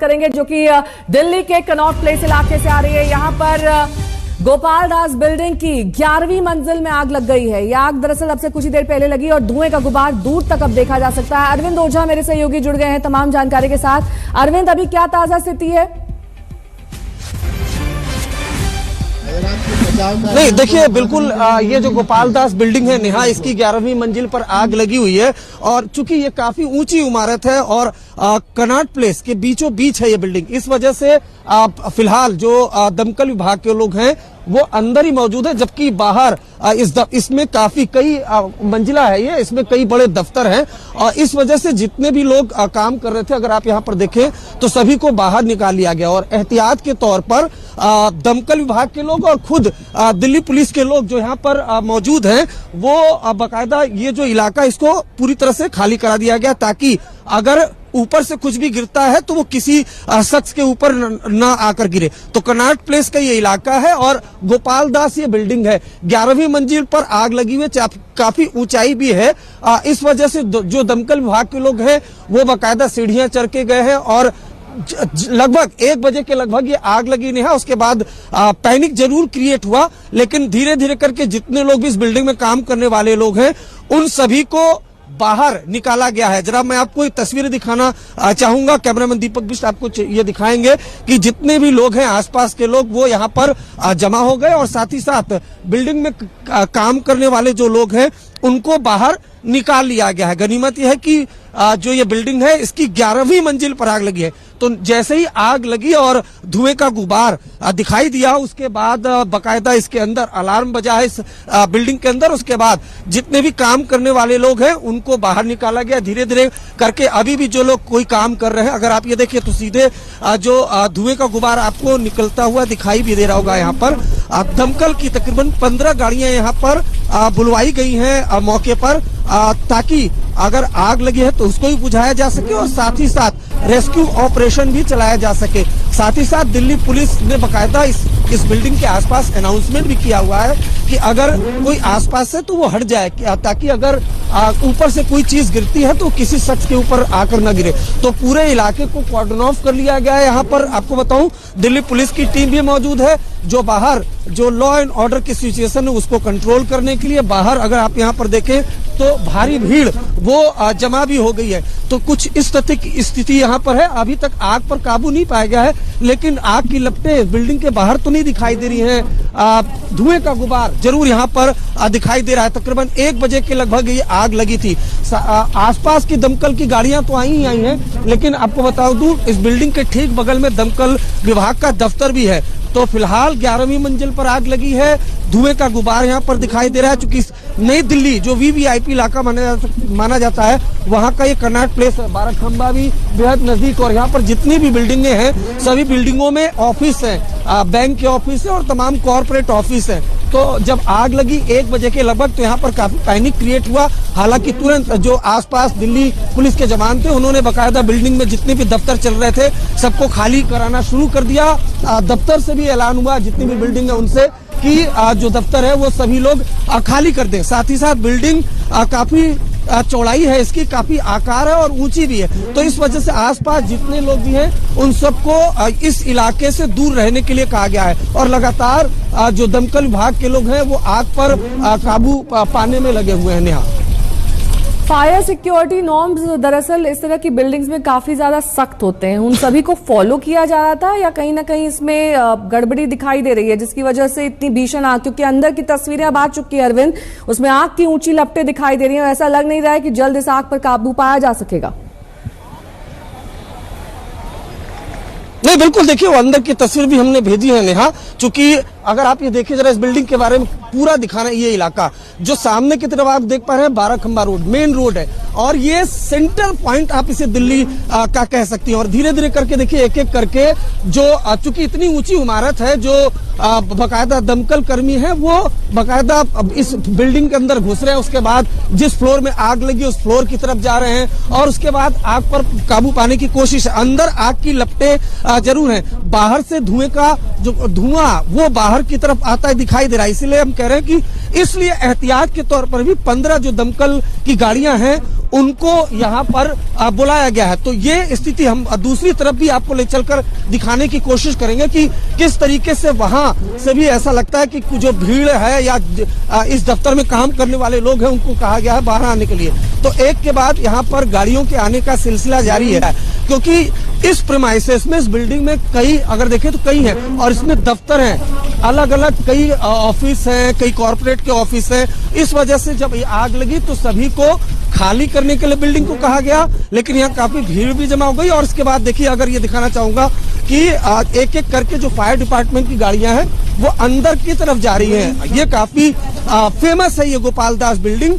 करेंगे जो कि दिल्ली के कनॉट प्लेस इलाके से आ रही है। यहां पर गोपाल दास बिल्डिंग की 11वीं मंजिल में आग लग गई है। यह आग दरअसल अब से कुछ ही देर पहले लगी और धुएं का गुबार दूर तक अब देखा जा सकता है। अरविंद ओझा मेरे सहयोगी जुड़ गए हैं तमाम जानकारी के साथ। अरविंद, अभी क्या ताजा स्थिति है? नहीं, देखिए बिल्कुल ये जो गोपाल दास बिल्डिंग है नेहा, इसकी 11वीं मंजिल पर आग लगी हुई है और चूंकि ये काफी ऊंची इमारत है और कनॉट प्लेस के बीचों बीच है ये बिल्डिंग, इस वजह से फिलहाल जो दमकल विभाग के लोग हैं वो अंदर ही मौजूद है, जबकि बाहर इसमें काफी कई मंजिला है ये, इसमें कई बड़े दफ्तर हैं और इस वजह से जितने भी लोग काम कर रहे थे, अगर आप यहाँ पर देखें तो सभी को बाहर निकाल लिया गया और एहतियात के तौर पर दमकल विभाग के लोग और खुद दिल्ली पुलिस के लोग जो यहाँ पर मौजूद हैं वो बाकायदा ये जो इलाका इसको पूरी तरह से खाली करा दिया गया, ताकि अगर ऊपर से कुछ भी गिरता है तो वो किसी शख्स के ऊपर न आकर गिरे। तो कनॉट प्लेस का ये इलाका है और गोपाल दास ये बिल्डिंग है। 11वीं मंजिल पर आग लगी हुई है, काफी ऊंचाई भी है। इस वजह से जो दमकल विभाग के लोग हैं वो बाकायदा सीढ़ियां चढ़ के गए हैं और लगभग 1 बजे के लगभग ये आग लगी नहीं है। उसके बाद पैनिक जरूर क्रिएट हुआ, लेकिन धीरे धीरे करके जितने लोग भी इस बिल्डिंग में काम करने वाले लोग हैं उन सभी को बाहर निकाला गया है। जरा मैं आपको एक तस्वीर दिखाना चाहूंगा, कैमरामैन दीपक बिष्ट आपको ये दिखाएंगे कि जितने भी लोग हैं आसपास के लोग वो यहाँ पर जमा हो गए और साथ ही साथ बिल्डिंग में काम करने वाले जो लोग हैं उनको बाहर निकाल लिया गया है। गनीमत यह है कि जो ये बिल्डिंग है इसकी 11वीं मंजिल पर आग लगी है। तो जैसे ही आग लगी और धुएं का गुबार दिखाई दिया, उसके बाद बाकायदा इसके अंदर अलार्म बजा है इस बिल्डिंग के अंदर। उसके बाद जितने भी काम करने वाले लोग हैं उनको बाहर निकाला गया धीरे धीरे करके। अभी भी जो लोग कोई काम कर रहे हैं, अगर आप ये देखिए तो सीधे जो धुएं का गुबार आपको निकलता हुआ दिखाई भी दे रहा होगा। यहाँ पर दमकल की तकरीबन 15 गाड़ियां यहाँ पर बुलवाई गई हैं मौके पर, ताकि अगर आग लगी है तो उसको भी बुझाया जा सके और साथ ही साथ रेस्क्यू ऑपरेशन भी चलाया जा सके। साथ ही साथ दिल्ली पुलिस ने बाकायदा इस बिल्डिंग के आसपास अनाउंसमेंट भी किया हुआ है कि अगर कोई आसपास से तो वो हट जाए, ताकि अगर ऊपर से कोई चीज गिरती है तो किसी शख्स के ऊपर आकर न गिरे। तो पूरे इलाके को कॉर्डन ऑफ कर लिया गया है। यहाँ पर आपको बताऊं दिल्ली पुलिस की टीम भी मौजूद है जो बाहर जो लॉ एंड ऑर्डर की सिचुएशन है उसको कंट्रोल करने के लिए बाहर, अगर आप यहाँ पर देखें तो भारी भीड़ वो जमा भी हो गई है। तो कुछ इस तरह की स्थिति यहाँ पर है। अभी तक आग पर काबू नहीं पाया गया है, लेकिन आग की लपटें बिल्डिंग के बाहर तो नहीं दिखाई दे रही हैं। धुएं का गुबार जरूर यहाँ पर दिखाई दे रहा है। तकरीबन 1 बजे के लगभग ये आग लगी थी। आसपास की दमकल की गाड़ियां तो आई ही आई हैं, लेकिन आपको बता दूं इस बिल्डिंग के ठीक बगल में दमकल विभाग का दफ्तर भी है। तो फिलहाल 11वीं मंजिल पर आग लगी है। धुएं का गुबार यहाँ पर दिखाई दे रहा है, क्योंकि नई दिल्ली जो वीवीआईपी इलाका माना जाता है वहाँ का ये कनॉट प्लेस है। बाराखंबा भी बेहद नजदीक और यहाँ पर जितनी भी बिल्डिंगें हैं सभी बिल्डिंगों में ऑफिस है, बैंक के ऑफिस है और तमाम कॉर्पोरेट ऑफिस है। तो जब आग लगी 1 बजे के लगभग तो यहाँ पर काफी पैनिक क्रिएट हुआ। हालांकि तुरंत जो आसपास दिल्ली पुलिस के जवान थे उन्होंने बाकायदा बिल्डिंग में जितने भी दफ्तर चल रहे थे सबको खाली कराना शुरू कर दिया। दफ्तर से भी ऐलान हुआ जितनी भी बिल्डिंग है उनसे कि जो दफ्तर है वो सभी लोग खाली कर दें। साथ ही साथ बिल्डिंग काफी चौड़ाई है, इसकी काफी आकार है और ऊंची भी है। तो इस वजह से आसपास जितने लोग भी हैं उन सबको इस इलाके से दूर रहने के लिए कहा गया है और लगातार जो दमकल विभाग के लोग हैं वो आग पर काबू पाने में लगे हुए हैं। नेहा, फायर सिक्योरिटी नॉर्म्स दरअसल इस तरह की बिल्डिंग्स में काफी ज्यादा सख्त होते हैं, उन सभी को फॉलो किया जा रहा था या कहीं ना कहीं इसमें गड़बड़ी दिखाई दे रही है जिसकी वजह से इतनी भीषण आग? क्योंकि अंदर की तस्वीरें अब आ चुकी है अरविंद, उसमें आग की ऊंची लपटें दिखाई दे रही हैं। ऐसा लग नहीं रहा है कि जल्द इस आग पर काबू पाया जा सकेगा। नहीं, बिल्कुल देखिए वो अंदर की तस्वीर भी हमने भेजी है नेहा, चूंकि अगर आप ये देखिए जरा इस बिल्डिंग के बारे में पूरा दिखाना। ये इलाका जो सामने की तरफ आप देख पा रहे हैं बाराखंबा रोड मेन रोड है और ये सेंटर पॉइंट आप इसे दिल्ली का कह सकती हैं। और धीरे धीरे करके देखिए एक एक करके जो चूंकि इतनी ऊंची इमारत है जो बाकायदा दमकल कर्मी है वो बाकायदा इस बिल्डिंग के अंदर घुस रहे हैं। उसके बाद जिस फ्लोर में आग लगी उस फ्लोर की तरफ जा रहे हैं और उसके बाद आग पर काबू पाने की कोशिश। अंदर आग की लपटें जरूर है, बाहर से धुएं का जो धुआं वो बाहर की तरफ आता है दिखाई दे रहा है। इसलिए हम कह रहे हैं कि इसलिए एहतियात के तौर पर भी 15 जो दमकल की गाड़ियां हैं उनको यहाँ पर बुलाया गया है। तो ये स्थिति हम दूसरी तरफ भी आपको ले चलकर दिखाने की कोशिश करेंगे कि किस तरीके से वहां से भी ऐसा लगता है कि जो भीड़ है या इस दफ्तर में काम करने वाले लोग हैं उनको कहा गया है बाहर आने के लिए। तो एक के बाद यहाँ पर गाड़ियों के आने का सिलसिला जारी है, क्योंकि इस प्रेमाइसेस में, इस बिल्डिंग में कई, अगर देखें तो कई हैं और इसमें दफ्तर हैं, अलग अलग कई ऑफिस हैं, कई कॉर्पोरेट के ऑफिस हैं। इस वजह से जब ये आग लगी तो सभी को खाली करने के लिए बिल्डिंग को कहा गया, लेकिन यहाँ काफी भीड़ भी जमा हो गई। और इसके बाद देखिए, अगर ये दिखाना चाहूंगा कि एक एक करके जो फायर डिपार्टमेंट की गाड़ियां हैं वो अंदर की तरफ जा रही हैं। ये काफी फेमस है ये गोपाल दास बिल्डिंग,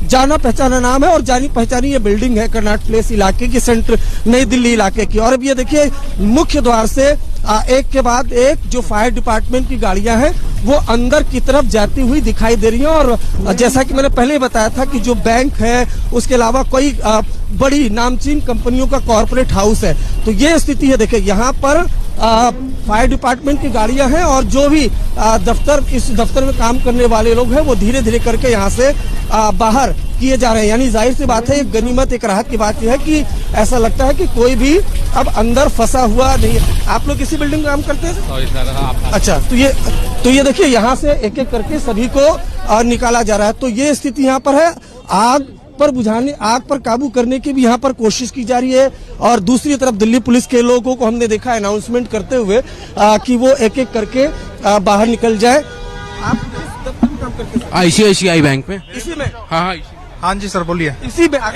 जाना पहचाना नाम है और जानी पहचानी ये बिल्डिंग है कर्नाट प्लेस इलाके की, सेंटर नई दिल्ली इलाके की। और अब ये देखिए, मुख्य द्वार से एक के बाद एक जो फायर डिपार्टमेंट की गाड़ियां हैं वो अंदर की तरफ जाती हुई दिखाई दे रही हैं। और जैसा कि मैंने पहले ही बताया था कि जो बैंक है, उसके अलावा कोई बड़ी नामचीन कंपनियों का कॉर्पोरेट हाउस है। तो ये स्थिति है। देखिए, यहाँ पर फायर डिपार्टमेंट की गाड़ियां हैं और जो भी इस दफ्तर में काम करने वाले लोग हैं वो धीरे धीरे करके यहाँ से बाहर किए जा रहे हैं। यानी जाहिर सी बात है, एक गनीमत, एक राहत की बात यह है कि ऐसा लगता है कि कोई भी अब अंदर फंसा हुआ नहीं है। आप लोग इसी बिल्डिंग में काम करते हैं? अच्छा, तो ये देखिए, यहाँ से एक एक करके सभी को निकाला जा रहा है। तो ये स्थिति यहाँ पर है। आग पर काबू करने की भी यहाँ पर कोशिश की जा रही है। और दूसरी तरफ दिल्ली पुलिस के लोगों को हमने देखा अनाउंसमेंट करते हुए कि वो एक एक करके बाहर निकल जाए। आप किस दफ्तर में काम करते हैं? ICICI बैंक में। इसी में? हाँ जी सर, बोलिए।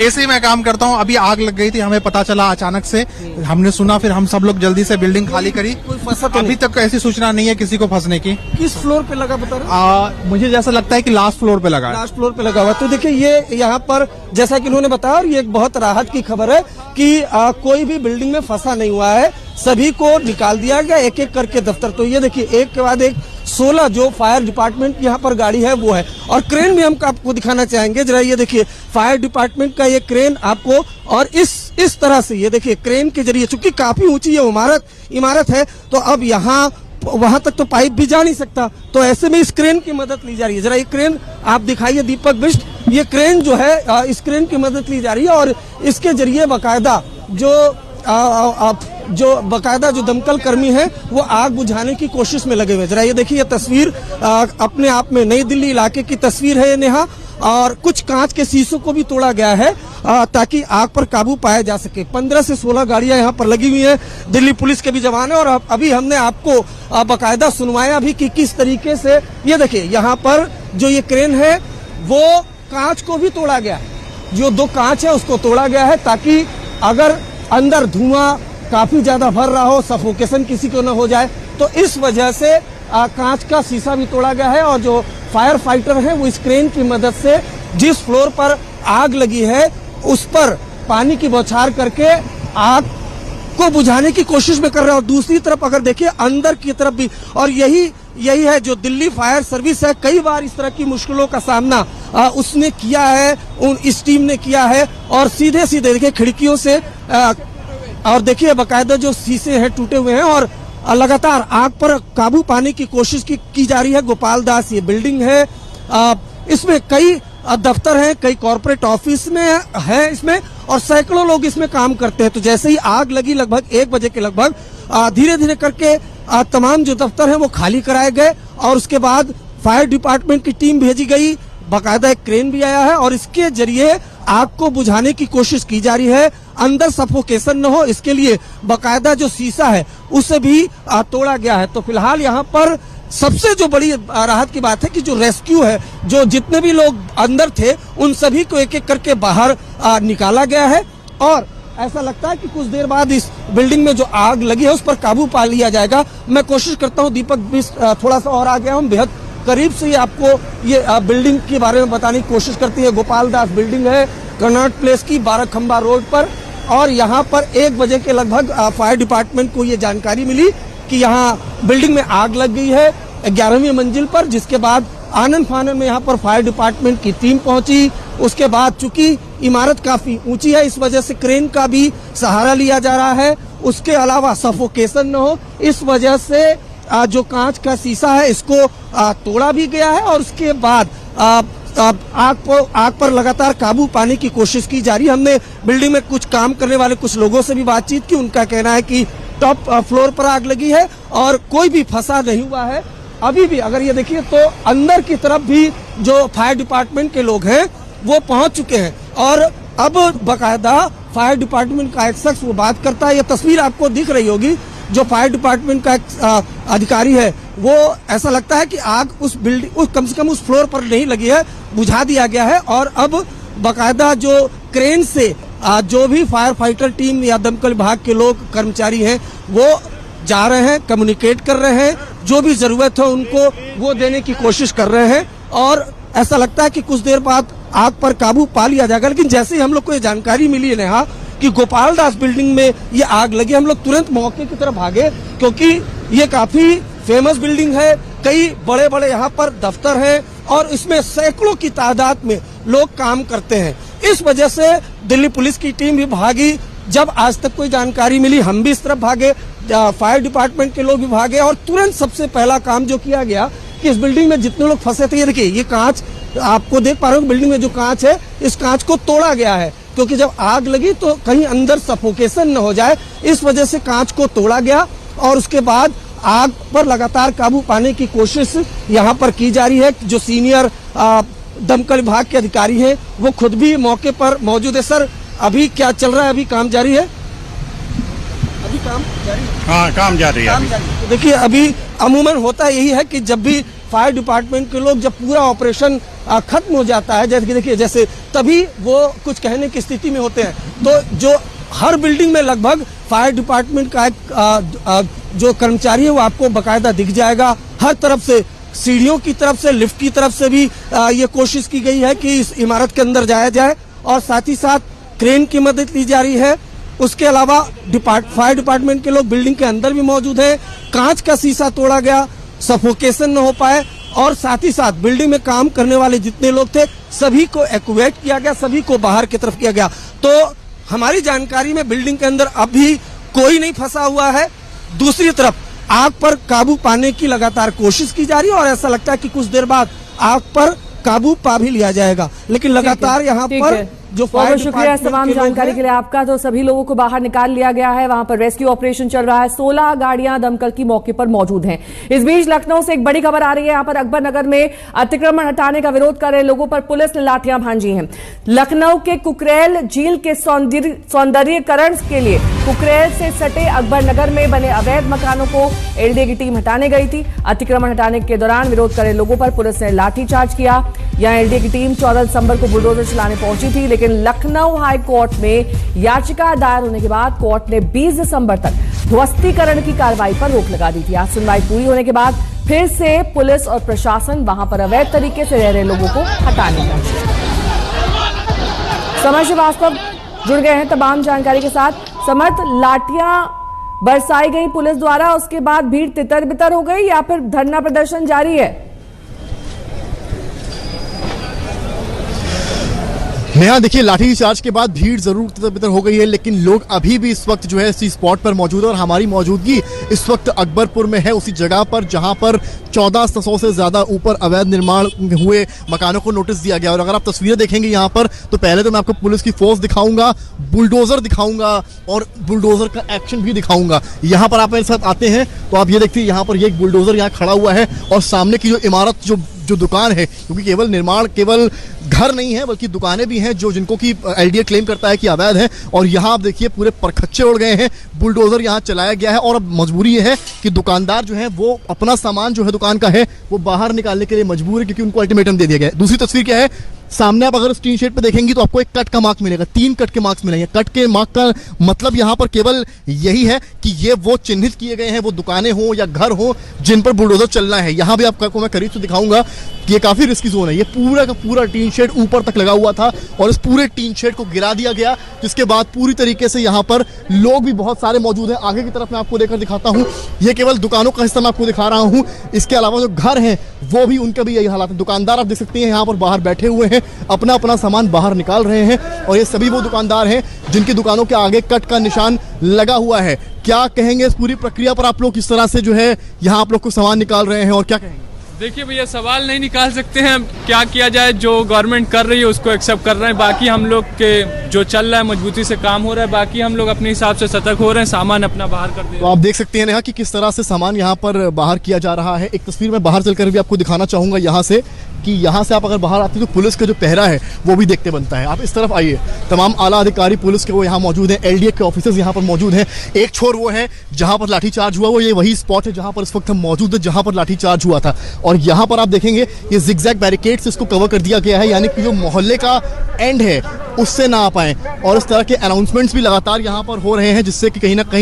इसी में काम करता हूँ। अभी आग लग गई थी, हमें पता चला अचानक से, हमने सुना, फिर हम सब लोग जल्दी से बिल्डिंग खाली करी। कोई फंसा तो अभी तक ऐसी सूचना नहीं है किसी को फंसने की। किस फ्लोर पे लगा बता रहे? मुझे जैसा लगता है कि लास्ट फ्लोर पे लगा है। लास्ट फ्लोर पे लगा हुआ। तो देखिए, ये यहाँ पर जैसा कि इन्होंने बताया, और ये एक बहुत राहत की खबर है कि कोई भी बिल्डिंग में फंसा नहीं हुआ है, सभी को निकाल दिया गया एक एक करके दफ्तर। तो ये देखिए, एक के बाद एक 16 जो फायर डिपार्टमेंट की यहाँ पर गाड़ी है वो है। और क्रेन भी हम आपको दिखाना चाहेंगे। जरा ये देखिए, फायर डिपार्टमेंट का ये क्रेन आपको, और इस तरह से ये देखिए, क्रेन के जरिए, चूंकि काफी ऊंची ये इमारत है, तो अब यहाँ वहां तक तो पाइप भी जा नहीं सकता, तो ऐसे में इस क्रेन की मदद ली जा रही है। जरा ये क्रेन आप दिखाइए दीपक बिष्ट। ये क्रेन जो है, इस क्रेन की मदद ली जा रही है और इसके जरिए बाकायदा जो दमकल कर्मी हैं वो आग बुझाने की कोशिश में लगे हुए। जरा ये देखिए, ये तस्वीर अपने आप में नई दिल्ली इलाके की तस्वीर है नेहा। और कुछ कांच के शीशों को भी तोड़ा गया है ताकि आग पर काबू पाया जा सके। 15 से 16 गाड़ियां यहाँ पर लगी हुई हैं, दिल्ली पुलिस के भी जवान है। और अभी हमने आपको बाकायदा सुनवाया भी कि किस तरीके से, ये देखिए, यहाँ पर जो ये क्रेन है वो कांच को भी तोड़ा गया है। जो 2 कांच है उसको तोड़ा गया है ताकि अगर अंदर धुआं काफी ज्यादा भर रहा हो, सफोकेशन किसी को न हो जाए, तो इस वजह से कांच का शीशा भी तोड़ा गया है। और जो फायर फाइटर है वो इस क्रेन की मदद से जिस फ्लोर पर आग लगी है उस पर पानी की बौछार करके आग को बुझाने की कोशिश में कर रहे हैं। और दूसरी तरफ अगर देखिए, अंदर की तरफ भी, और यही है जो दिल्ली फायर सर्विस है, कई बार इस तरह की मुश्किलों का सामना उसने किया है, इस टीम ने किया है। और सीधे देखिए, खिड़कियों से और देखिए बाकायदा जो शीशे हैं टूटे हुए हैं और लगातार आग पर काबू पाने की कोशिश की जा रही है। गोपाल दास ये बिल्डिंग है, इसमें कई दफ्तर हैं, कई कॉर्पोरेट ऑफिस में है इसमें, और सैकड़ों लोग इसमें काम करते हैं। तो जैसे ही आग लगी लगभग 1 बजे के लगभग, धीरे धीरे करके तमाम जो दफ्तर हैं वो खाली कराए गए और उसके बाद फायर डिपार्टमेंट की टीम भेजी गई, बाकायदा एक क्रेन भी आया है और इसके जरिए आग को बुझाने की कोशिश की जा रही है। अंदर सफोकेशन न हो इसके लिए बाकायदा जो शीशा है उसे भी तोड़ा गया है। तो फिलहाल यहाँ पर सबसे जो बड़ी राहत की बात है कि जो रेस्क्यू है, जो जितने भी लोग अंदर थे उन सभी को एक एक करके बाहर निकाला गया है। और ऐसा लगता है कि कुछ देर बाद इस बिल्डिंग में जो आग लगी है उस पर काबू पा लिया जाएगा। मैं कोशिश करता हूँ दीपक बिष्ट थोड़ा सा और आ गया हूँ, बेहद करीब से ये आपको ये बिल्डिंग के बारे में बताने की कोशिश करती है। गोपाल दास बिल्डिंग है कर्नाट प्लेस की 12 खंबा रोड पर, और यहाँ पर 1 बजे के लगभग फायर डिपार्टमेंट को ये जानकारी मिली कि यहाँ बिल्डिंग में आग लग गई है 11वीं मंजिल पर, जिसके बाद आनन फानन में यहाँ पर फायर डिपार्टमेंट की टीम पहुंची। उसके बाद चूंकि इमारत काफी ऊंची है इस वजह से क्रेन का भी सहारा लिया जा रहा है, उसके अलावा सफोकेशन न हो इस वजह से जो कांच का शीशा है इसको तोड़ा भी गया है और उसके बाद आग पर लगातार काबू पाने की कोशिश की जा रही है। हमने बिल्डिंग में कुछ काम करने वाले कुछ लोगों से भी बातचीत की। उनका कहना है कि टॉप फ्लोर पर आग लगी है और कोई भी फंसा नहीं हुआ है। अभी भी अगर ये देखिए तो अंदर की तरफ भी जो फायर डिपार्टमेंट के लोग हैं वो पहुंच चुके हैं और अब बकायदा फायर डिपार्टमेंट का एक शख्स वो बात करता है। ये तस्वीर आपको दिख रही होगी, जो फायर डिपार्टमेंट का एक अधिकारी है वो ऐसा लगता है कि आग उस बिल्डिंग कम से कम उस फ्लोर पर नहीं लगी है, बुझा दिया गया है और अब बकायदा जो क्रेन से जो भी फायर फाइटर टीम या दमकल विभाग के लोग कर्मचारी हैं वो जा रहे हैं, कम्युनिकेट कर रहे हैं, जो भी जरूरत है उनको वो देने की कोशिश कर रहे हैं और ऐसा लगता है कि कुछ देर बाद आग पर काबू पा लिया जाएगा। लेकिन जैसे ही हम लोग को ये जानकारी मिली है नेहा कि गोपाल दास बिल्डिंग में ये आग लगी, हम लोग तुरंत मौके की तरफ भागे क्योंकि ये काफी फेमस बिल्डिंग है, कई बड़े बड़े यहाँ पर दफ्तर हैं और इसमें सैकड़ों की तादाद में लोग काम करते हैं। इस वजह से दिल्ली पुलिस की टीम भी भागी। जब आज तक कोई जानकारी मिली हम भी इस तरफ भागे, फायर डिपार्टमेंट के लोग भी भागे और तुरंत सबसे पहला काम जो किया गया कि इस बिल्डिंग में जितने लोग फंसे थे, ये देखिए ये कांच आपको देख पा रहे हो, बिल्डिंग में जो कांच है इस कांच को तोड़ा गया है क्योंकि जब आग लगी तो कहीं अंदर सफोकेशन न हो जाए, इस वजह से कांच को तोड़ा गया और उसके बाद आग पर लगातार काबू पाने की कोशिश यहाँ पर की जा रही है। जो सीनियर दमकल विभाग के अधिकारी हैं वो खुद भी मौके पर मौजूद है। सर अभी क्या चल रहा है? अभी काम जारी है? अभी काम जारी है? हाँ, काम जारी है। तो देखिए अभी अमूमन होता यही है कि जब भी फायर डिपार्टमेंट के लोग जब पूरा ऑपरेशन खत्म हो जाता है, जैसे देखिए जैसे तभी वो कुछ कहने की स्थिति में होते हैं। तो जो हर बिल्डिंग में लगभग फायर डिपार्टमेंट का एक जो कर्मचारी है वो आपको बकायदा दिख जाएगा। हर तरफ से सीढ़ियों की तरफ से, लिफ्ट की तरफ से भी ये कोशिश की गई है कि इस इमारत के अंदर जाया जाए और साथ ही साथ क्रेन की मदद ली जा रही है। उसके अलावा फायर डिपार्टमेंट के लोग बिल्डिंग के अंदर भी मौजूद हैं। कांच का शीशा तोड़ा गया, सफोकेशन न हो पाए और साथ ही साथ बिल्डिंग में काम करने वाले जितने लोग थे सभी को इवैक्यूएट किया गया, सभी को बाहर की तरफ किया गया। तो हमारी जानकारी में बिल्डिंग के अंदर अभी कोई नहीं फंसा हुआ है। दूसरी तरफ आग पर काबू पाने की लगातार कोशिश की जा रही है और ऐसा लगता है कि कुछ देर बाद आग पर काबू पा भी लिया जाएगा। लेकिन लगातार यहाँ पर जो बहुत शुक्रिया तमाम जानकारी के लिए आपका। तो सभी लोगों को बाहर निकाल लिया गया है, वहां पर रेस्क्यू ऑपरेशन चल रहा है। 16 गाड़ियां दमकल की मौके पर मौजूद हैं। इस बीच लखनऊ से एक बड़ी खबर आ रही है, यहाँ पर अकबर नगर में अतिक्रमण हटाने का विरोध कर रहे लोगों पर पुलिस ने लाठियां भांजी हैं। लखनऊ के कुकरेल झील के सौंदर्यीकरण के लिए कुकरेल से सटे अकबर नगर में बने अवैध मकानों को एलडीए की टीम हटाने गई थी। अतिक्रमण हटाने के दौरान विरोध कर रहे लोगों पर पुलिस ने लाठीचार्ज किया। यहाँ एलडीए की टीम 14 दिसंबर को बुलडोजर चलाने पहुंची थी, लेकिन लखनऊ हाई कोर्ट में याचिका दायर होने के बाद कोर्ट ने 20 दिसंबर तक ध्वस्तीकरण की कार्रवाई पर रोक लगा दी थी। आज सुनवाई पूरी होने के बाद फिर से पुलिस और प्रशासन वहां पर अवैध तरीके से रह रहे लोगों को हटाने लगे। समर श्रीवास्तव जुड़ गए हैं तमाम जानकारी के साथ। समर्थ, लाठियां बरसाई गई पुलिस द्वारा, उसके बाद भीड़ तितर बितर हो गई या फिर धरना प्रदर्शन जारी है? नेहा देखिए, लाठी चार्ज के बाद भीड़ जरूर तितर-बितर हो गई है, लेकिन लोग अभी भी इस वक्त जो है इसी स्पॉट पर मौजूद है और हमारी मौजूदगी इस वक्त अकबरपुर में है, उसी जगह पर जहां पर 1400 से ज्यादा ऊपर अवैध निर्माण हुए मकानों को नोटिस दिया गया। और अगर आप तस्वीरें देखेंगे यहाँ पर, तो पहले तो मैं आपको पुलिस की फोर्स दिखाऊंगा, बुलडोजर दिखाऊंगा और बुलडोजर का एक्शन भी दिखाऊंगा। यहाँ पर आप मेरे साथ आते हैं तो आप ये देखते हैं यहाँ पर ये एक बुलडोजर यहाँ खड़ा हुआ है और सामने की जो इमारत जो दुकान है, क्योंकि केवल निर्माण केवल घर नहीं है बल्कि दुकानें भी हैं जो जिनको की एलडीए क्लेम करता है कि अवैध है। और यहाँ आप देखिए पूरे परखच्चे उड़ गए हैं, बुलडोजर यहाँ चलाया गया है और अब मजबूरी ये है कि दुकानदार जो है वो अपना सामान जो है दुकान का है वो बाहर निकालने के लिए मजबूर है, क्योंकि उनको अल्टीमेटम दे दिया गया है। दूसरी तस्वीर क्या है, सामने आप अगर इस टीन शेड पे देखेंगे तो आपको एक कट का मार्क मिलेगा, 3 कट के मार्क्स मिलेंगे। कट के मार्क का मतलब यहाँ पर केवल यही है कि ये वो चिन्हित किए गए हैं, वो दुकानें हो या घर हो जिन पर बुलडोजर चलना है। यहाँ भी आपको मैं करीब से दिखाऊंगा कि ये काफी रिस्की जोन है। ये पूरा का पूरा टीन शेड ऊपर तक लगा हुआ था और इस पूरे टीन शेड को गिरा दिया गया, जिसके बाद पूरी तरीके से यहाँ पर लोग भी बहुत सारे मौजूद हैं। आगे की तरफ मैं आपको लेकर दिखाता हूँ, ये केवल दुकानों का हिस्सा मैं आपको दिखा रहा हूँ, इसके अलावा जो घर हैं वो भी उनका भी यही हालात है। दुकानदार आप देख सकते हैं यहाँ पर बाहर बैठे हुए हैं अपना अपना सामान बाहर निकाल रहे हैं और ये सभी वो दुकानदार हैं जिनकी दुकानों के आगे कट का निशान लगा हुआ है। क्या कहेंगे इस पूरी प्रक्रिया पर आप लोग, किस तरह से जो है यहाँ आप लोग को सामान निकाल रहे हैं और क्या कहेंगे? देखिए भैया, सवाल नहीं निकाल सकते हैं, क्या किया जाए, जो गवर्नमेंट कर रही है उसको एक्सेप्ट कर रहे हैं। बाकी हम लोग के जो चल रहा है मजबूती से काम हो रहा है, बाकी हम लोग अपने हिसाब से सतर्क हो रहे हैं, सामान अपना बाहर कर दे रहे हैं। तो आप देख सकते हैं नेहा कि किस तरह से सामान यहाँ पर बाहर किया जा रहा है। एक तस्वीर में बाहर चलकर भी आपको दिखाना चाहूंगा यहाँ से, कि यहाँ से आप अगर बाहर आते हैं तो पुलिस का जो पहरा है वो भी देखते बनता है। आप इस तरफ आइए, तमाम आला अधिकारी पुलिस के वो यहाँ मौजूद हैं, एलडीए के ऑफिसर्स यहाँ पर मौजूद हैं। एक छोर वो है जहाँ पर लाठीचार्ज हुआ, वो ये वही स्पॉट है जहाँ पर इस वक्त हम मौजूद है जहाँ पर लाठीचार्ज हुआ था। और यहाँ पर आप देखेंगे ये जिगजैग बैरिकेड से इसको कवर कर दिया गया है, यानी कि जो मोहल्ले का एंड है उससे ना आ पाए। और इस तरह के अनाउंसमेंट्स भी लगातार यहाँ पर हो रहे हैं जिससे कि कहीं ना कहीं